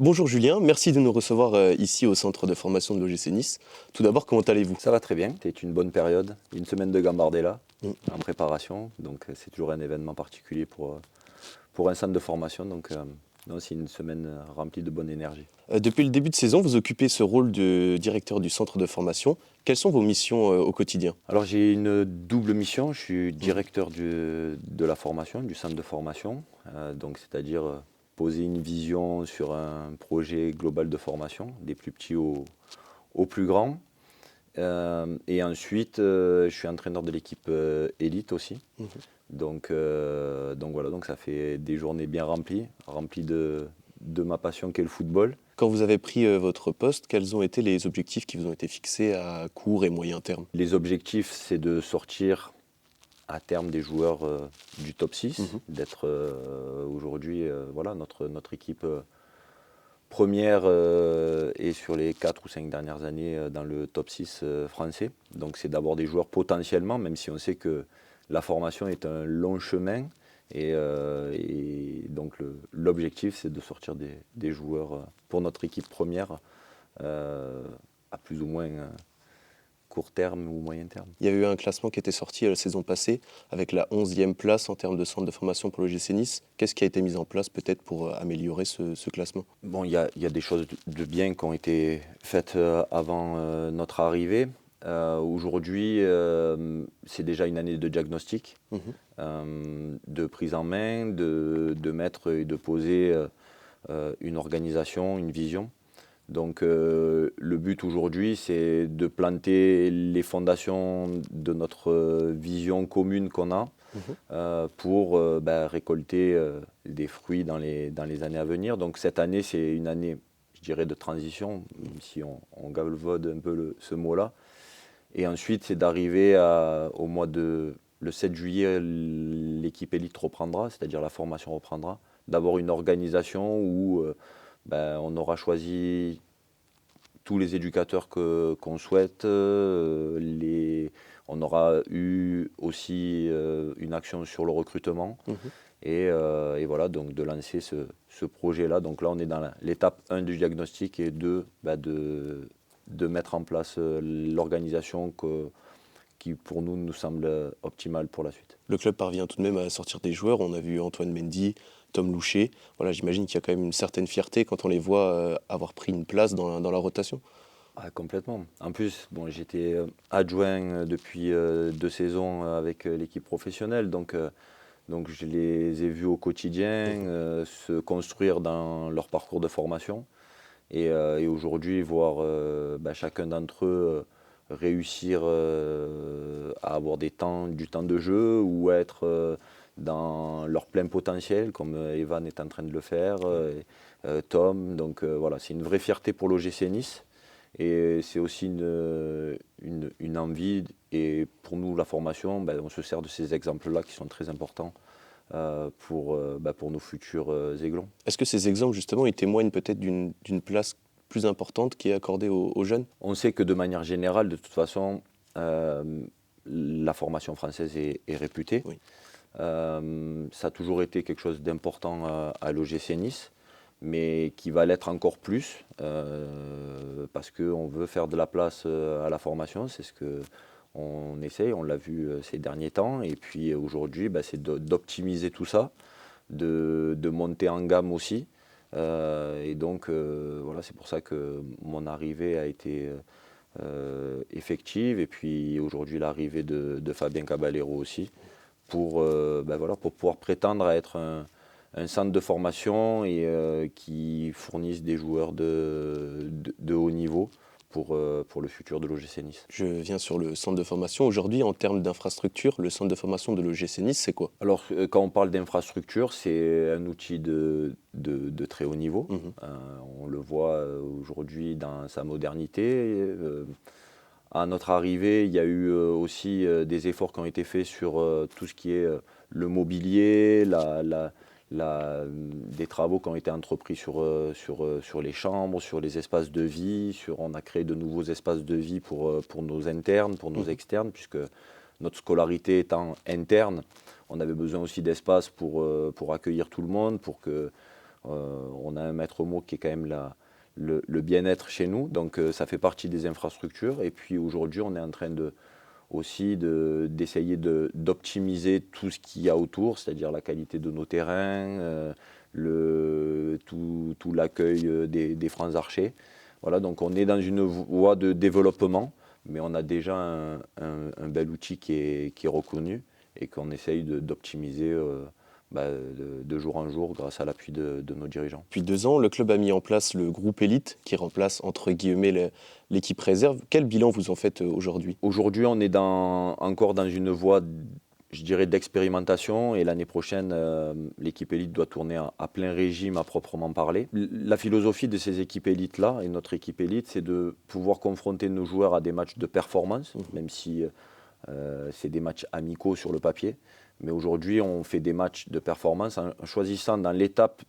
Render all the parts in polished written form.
Bonjour Julien, merci de nous recevoir ici au centre de formation de l'OGC Nice. Tout d'abord, comment allez-vous? Ça va très bien, c'est une bonne période, une semaine de Gambardella Mm. en préparation, donc c'est toujours un événement particulier pour un centre de formation, donc non, c'est une semaine remplie de bonne énergie. Depuis le début de saison, vous occupez ce rôle de directeur du centre de formation. Quelles sont vos missions au quotidien? Alors j'ai une double mission, je suis directeur de la formation, du centre de formation, donc c'est-à-dire poser une vision sur un projet global de formation, des plus petits aux plus grands. Et ensuite, je suis entraîneur de l'équipe élite aussi. Mhm. Donc voilà, donc ça fait des journées bien remplies de ma passion qu'est le football. Quand vous avez pris votre poste, quels ont été les objectifs qui vous ont été fixés à court et moyen terme? Les objectifs, c'est de sortir à terme des joueurs du top 6, Mhm. d'être aujourd'hui voilà, notre équipe première et sur les 4 ou 5 dernières années dans le top 6 français. Donc c'est d'avoir des joueurs potentiellement, même si on sait que la formation est un long chemin. Et donc l'objectif, c'est de sortir des joueurs pour notre équipe première à plus ou moins court terme ou moyen terme. Il y a eu un classement qui était sorti la saison passée avec la 11e place en termes de centre de formation pour l'OGC Nice. Qu'est-ce qui a été mis en place peut-être pour améliorer ce classement? Bon, il y a des choses de bien qui ont été faites avant notre arrivée. Aujourd'hui, c'est déjà une année de diagnostic, Mhm. de prise en main, de mettre et de poser une organisation, une vision. Donc le but aujourd'hui, c'est de planter les fondations de notre vision commune qu'on a Mhm. pour récolter des fruits dans les années à venir. Donc cette année, c'est une année, je dirais, de transition, même si on galvaude un peu ce mot-là. Et ensuite, c'est d'arriver au mois de... Le 7 juillet, l'équipe élite reprendra, c'est-à-dire la formation reprendra. D'avoir une organisation où on aura choisi tous les éducateurs qu'on souhaite. On aura eu aussi une action sur le recrutement. Mhm. Et voilà, donc de lancer ce projet-là. Donc là, on est dans l'étape 1 du diagnostic et 2, de mettre en place l'organisation qui, pour nous, nous semble optimale pour la suite. Le club parvient tout de même à sortir des joueurs. On a vu Antoine Mendy, Tom Loucher. Voilà, j'imagine qu'il y a quand même une certaine fierté quand on les voit avoir pris une place dans la rotation. Ah, complètement. En plus, bon, j'étais adjoint depuis 2 saisons avec l'équipe professionnelle, donc je les ai vus au quotidien se construire dans leur parcours de formation. Et aujourd'hui, voir chacun d'entre eux réussir à avoir du temps de jeu ou être dans leur plein potentiel, comme Evan est en train de le faire, Tom. Donc voilà, c'est une vraie fierté pour l'OGC Nice. Et c'est aussi une envie. Et pour nous, la formation, on se sert de ces exemples-là qui sont très importants pour nos futurs aiglons. Est-ce que ces exemples, justement, ils témoignent peut-être d'une place plus importante qui est accordée aux jeunes? On sait que de manière générale, de toute façon, la formation française est réputée. Oui. Ça a toujours été quelque chose d'important à l'OGC Nice, mais qui va l'être encore plus parce qu'on veut faire de la place à la formation. C'est ce qu'on essaye, on l'a vu ces derniers temps. Et puis aujourd'hui, c'est d'optimiser tout ça, de monter en gamme aussi. Et donc, voilà, c'est pour ça que mon arrivée a été effective. Et puis aujourd'hui, l'arrivée de Fabien Caballero aussi, pour pouvoir prétendre à être un centre de formation et qui fournisse des joueurs de haut niveau pour le futur de l'OGC Nice. Je viens sur le centre de formation. Aujourd'hui, en termes d'infrastructure, le centre de formation de l'OGC Nice, c'est quoi? Alors, quand on parle d'infrastructure, c'est un outil de très haut niveau. Mhm. On le voit aujourd'hui dans sa modernité. À notre arrivée, il y a eu aussi des efforts qui ont été faits sur tout ce qui est le mobilier, des travaux qui ont été entrepris sur les chambres, sur les espaces de vie. On a créé de nouveaux espaces de vie pour nos internes, pour nos externes, puisque notre scolarité étant interne, on avait besoin aussi d'espace pour accueillir tout le monde, pour que On a un maître mot qui est quand même le bien-être chez nous, donc ça fait partie des infrastructures. Et puis aujourd'hui, on est en train d'essayer d'optimiser tout ce qu'il y a autour, c'est-à-dire la qualité de nos terrains, tout l'accueil des francs archers. Voilà, donc on est dans une voie de développement, mais on a déjà un bel outil qui est reconnu et qu'on essaye d'optimiser de jour en jour grâce à l'appui de nos dirigeants. Depuis 2 ans, le club a mis en place le groupe élite qui remplace entre guillemets l'équipe réserve. Quel bilan vous en faites aujourd'hui? Aujourd'hui, on est encore dans une voie, je dirais, d'expérimentation et l'année prochaine, l'équipe élite doit tourner à plein régime à proprement parler. La philosophie de ces équipes élites-là et notre équipe élite, c'est de pouvoir confronter nos joueurs à des matchs de performance, même si c'est des matchs amicaux sur le papier. Mais aujourd'hui, on fait des matchs de performance en choisissant dans l'étape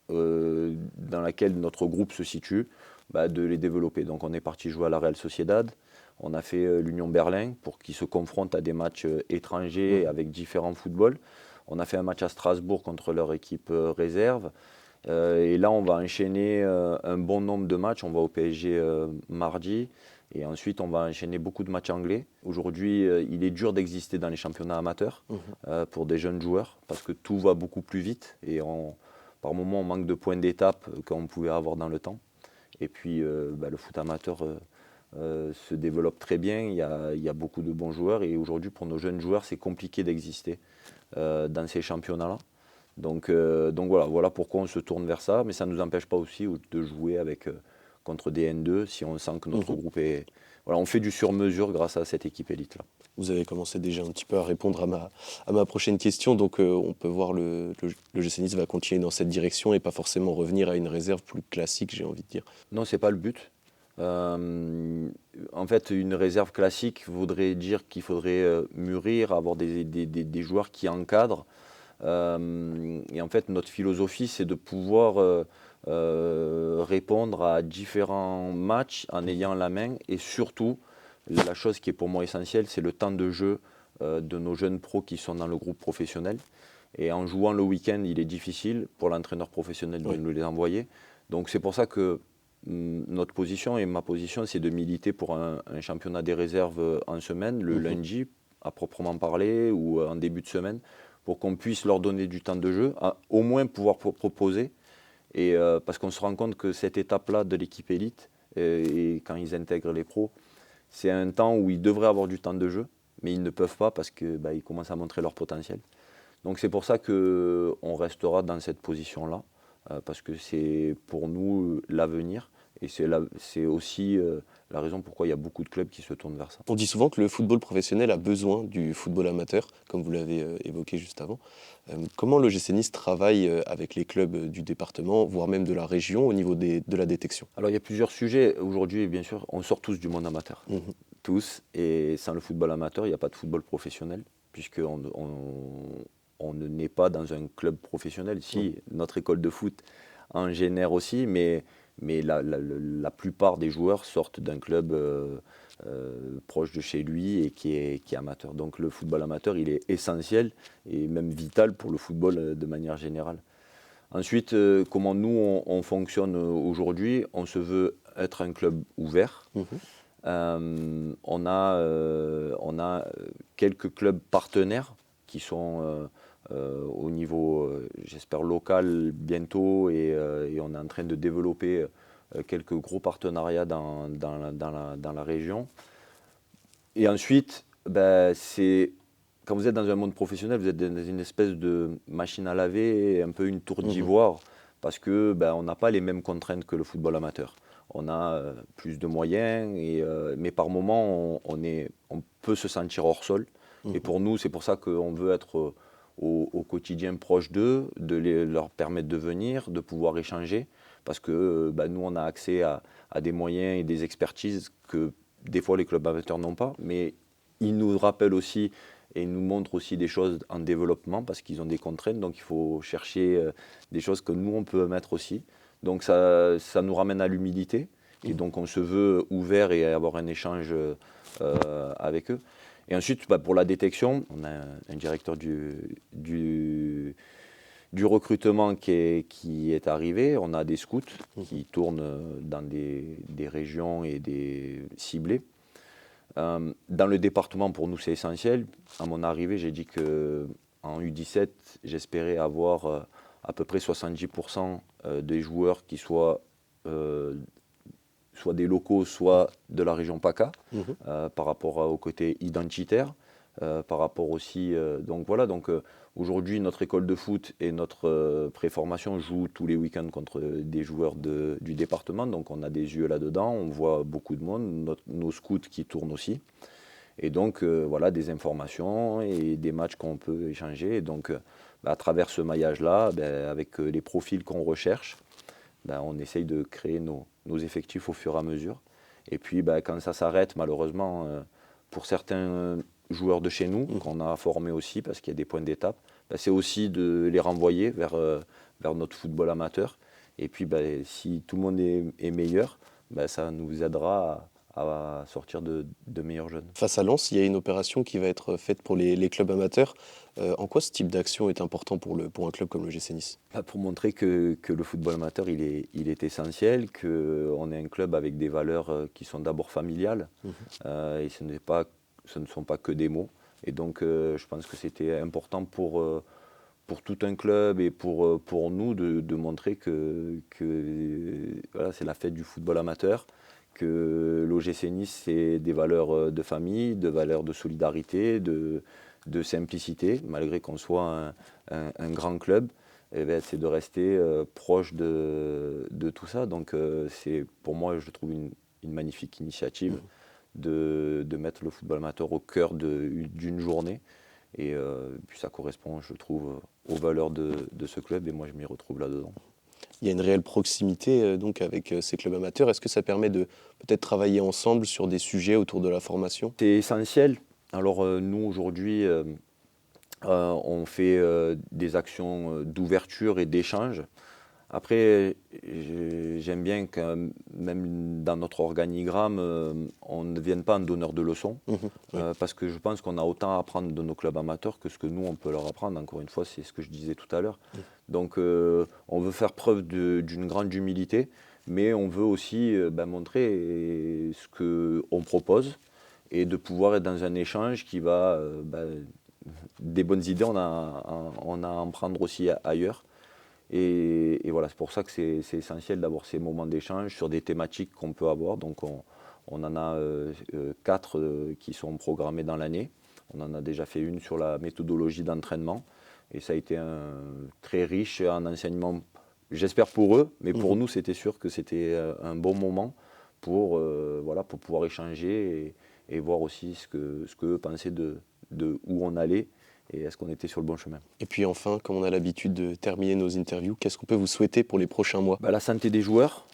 dans laquelle notre groupe se situe, de les développer. Donc on est parti jouer à la Real Sociedad, on a fait l'Union Berlin pour qu'ils se confrontent à des matchs étrangers avec différents footballs. On a fait un match à Strasbourg contre leur équipe réserve. Et là, on va enchaîner un bon nombre de matchs. On va au PSG mardi. Et ensuite, on va enchaîner beaucoup de matchs anglais. Aujourd'hui, il est dur d'exister dans les championnats amateurs pour des jeunes joueurs parce que tout va beaucoup plus vite. Et par moments, on manque de points d'étape qu'on pouvait avoir dans le temps. Et puis, le foot amateur se développe très bien. Il y a beaucoup de bons joueurs. Et aujourd'hui, pour nos jeunes joueurs, c'est compliqué d'exister dans ces championnats-là. Donc voilà pourquoi on se tourne vers ça. Mais ça ne nous empêche pas aussi de jouer contre des N2 si on sent que notre groupe est... Voilà, on fait du sur-mesure grâce à cette équipe élite-là. Vous avez commencé déjà un petit peu à répondre à ma prochaine question, donc on peut voir le GC Nice va continuer dans cette direction et pas forcément revenir à une réserve plus classique, j'ai envie de dire. Non, ce n'est pas le but. En fait, une réserve classique voudrait dire qu'il faudrait mûrir, avoir des joueurs qui encadrent. Et en fait, notre philosophie, c'est de pouvoir répondre à différents matchs en ayant la main. Et surtout, la chose qui est pour moi essentielle, c'est le temps de jeu de nos jeunes pros qui sont dans le groupe professionnel. Et en jouant le week-end, il est difficile pour l'entraîneur professionnel de nous les envoyer. Donc c'est pour ça que notre position et ma position, c'est de militer pour un championnat des réserves en semaine, le lundi, à proprement parler, ou en début de semaine, pour qu'on puisse leur donner du temps de jeu, au moins pouvoir proposer. Et parce qu'on se rend compte que cette étape-là de l'équipe élite, et quand ils intègrent les pros, c'est un temps où ils devraient avoir du temps de jeu, mais ils ne peuvent pas parce qu'ils commencent à montrer leur potentiel. Donc c'est pour ça qu'on restera dans cette position-là, parce que c'est pour nous l'avenir. Et c'est aussi la raison pourquoi il y a beaucoup de clubs qui se tournent vers ça. On dit souvent que le football professionnel a besoin du football amateur, comme vous l'avez évoqué juste avant. Comment le GC Nice travaille avec les clubs du département, voire même de la région, au niveau de la détection? Alors il y a plusieurs sujets. Aujourd'hui, bien sûr, on sort tous du monde amateur. Tous. Et sans le football amateur, il n'y a pas de football professionnel, puisqu'on ne naît pas dans un club professionnel. Si, notre école de foot en génère aussi, mais la plupart des joueurs sortent d'un club proche de chez lui et qui est amateur. Donc le football amateur, il est essentiel et même vital pour le football de manière générale. Ensuite, comment nous, on fonctionne aujourd'hui? On se veut être un club ouvert. On a quelques clubs partenaires qui sont au niveau, j'espère, local bientôt, et on est en train de développer quelques gros partenariats dans la région. Et ensuite, quand vous êtes dans un monde professionnel, vous êtes dans une espèce de machine à laver, un peu une tour d'ivoire, parce que on n'a pas les mêmes contraintes que le football amateur. On a plus de moyens, mais par moments, on peut se sentir hors sol. Et pour nous, c'est pour ça qu'on veut être au quotidien proche d'eux, de leur permettre de venir, de pouvoir échanger, parce que nous, on a accès à des moyens et des expertises que des fois les clubs amateurs n'ont pas, mais ils nous rappellent aussi et nous montrent aussi des choses en développement, parce qu'ils ont des contraintes, donc il faut chercher des choses que nous, on peut mettre aussi. Donc ça nous ramène à l'humilité, et donc on se veut ouvert et avoir un échange avec eux. Et ensuite, pour la détection, on a un directeur du du recrutement qui est arrivé. On a des scouts qui tournent dans des régions et des ciblés. Dans le département, pour nous, c'est essentiel. À mon arrivée, j'ai dit qu'en U17, j'espérais avoir à peu près 70% des joueurs qui soient soit des locaux, soit de la région PACA, par rapport au côté identitaire, par rapport aussi... donc voilà, aujourd'hui, notre école de foot et notre préformation jouent tous les week-ends contre des joueurs du département, donc on a des yeux là-dedans, on voit beaucoup de monde, nos scouts qui tournent aussi. Et donc, voilà, des informations et des matchs qu'on peut échanger. Et donc, à travers ce maillage-là, avec les profils qu'on recherche, on essaye de créer nos effectifs au fur et à mesure. Et puis, quand ça s'arrête, malheureusement, pour certains joueurs de chez nous, qu'on a formés aussi, parce qu'il y a des points d'étape, c'est aussi de les renvoyer vers notre football amateur. Et puis, si tout le monde est meilleur, ça nous aidera à sortir de meilleurs jeunes. Face à Lens, il y a une opération qui va être faite pour les clubs amateurs. En quoi ce type d'action est important pour un club comme le GC Nice? Pour montrer que le football amateur, il est essentiel, qu'on est un club avec des valeurs qui sont d'abord familiales, et ce ne sont pas que des mots. Et donc, je pense que c'était important pour tout un club et pour nous de montrer que voilà, c'est la fête du football amateur, que l'OGC Nice, c'est des valeurs de famille, de valeurs de solidarité, de simplicité, malgré qu'on soit un grand club. C'est de rester proche de tout ça. Donc c'est pour moi, je trouve une magnifique initiative de mettre le football amateur au cœur d'une journée. Et puis ça correspond, je trouve, aux valeurs de ce club, et moi je m'y retrouve là-dedans. Il y a une réelle proximité donc avec ces clubs amateurs. Est-ce que ça permet de peut-être travailler ensemble sur des sujets autour de la formation? C'est essentiel. Alors nous aujourd'hui, on fait des actions d'ouverture et d'échange. Après, j'aime bien que même dans notre organigramme, on ne vienne pas en donneur de leçons, parce que je pense qu'on a autant à apprendre de nos clubs amateurs que ce que nous, on peut leur apprendre. Encore une fois, c'est ce que je disais tout à l'heure. Donc, on veut faire preuve d'une grande humilité, mais on veut aussi montrer ce qu'on propose et de pouvoir être dans un échange qui va... des bonnes idées, on a à en prendre aussi ailleurs. Et voilà, c'est pour ça que c'est essentiel d'avoir ces moments d'échange sur des thématiques qu'on peut avoir. Donc on en a 4 qui sont programmés dans l'année. On en a déjà fait une sur la méthodologie d'entraînement. Et ça a été très riche en enseignement, j'espère pour eux, mais pour nous, c'était sûr que c'était un bon moment pour pouvoir échanger et voir aussi ce qu'eux pensaient de où on allait. Et est-ce qu'on était sur le bon chemin? Et puis enfin, comme on a l'habitude de terminer nos interviews, qu'est-ce qu'on peut vous souhaiter pour les prochains mois? La santé des joueurs,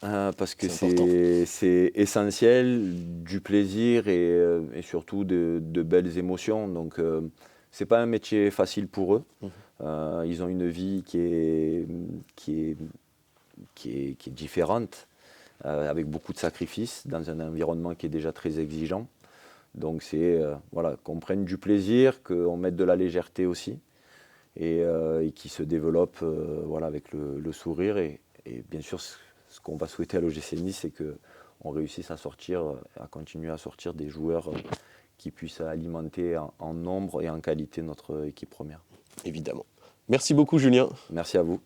parce que C'est c'est essentiel, du plaisir et surtout de belles émotions. Donc c'est pas un métier facile pour eux. Ils ont une vie qui est différente, avec beaucoup de sacrifices, dans un environnement qui est déjà très exigeant. Donc c'est qu'on prenne du plaisir, qu'on mette de la légèreté aussi, et qui se développe avec le sourire. Et bien sûr, ce qu'on va souhaiter à l'OGC Nice, c'est qu'on réussisse à continuer à sortir des joueurs qui puissent alimenter en nombre et en qualité notre équipe première. Évidemment. Merci beaucoup Julien. Merci à vous.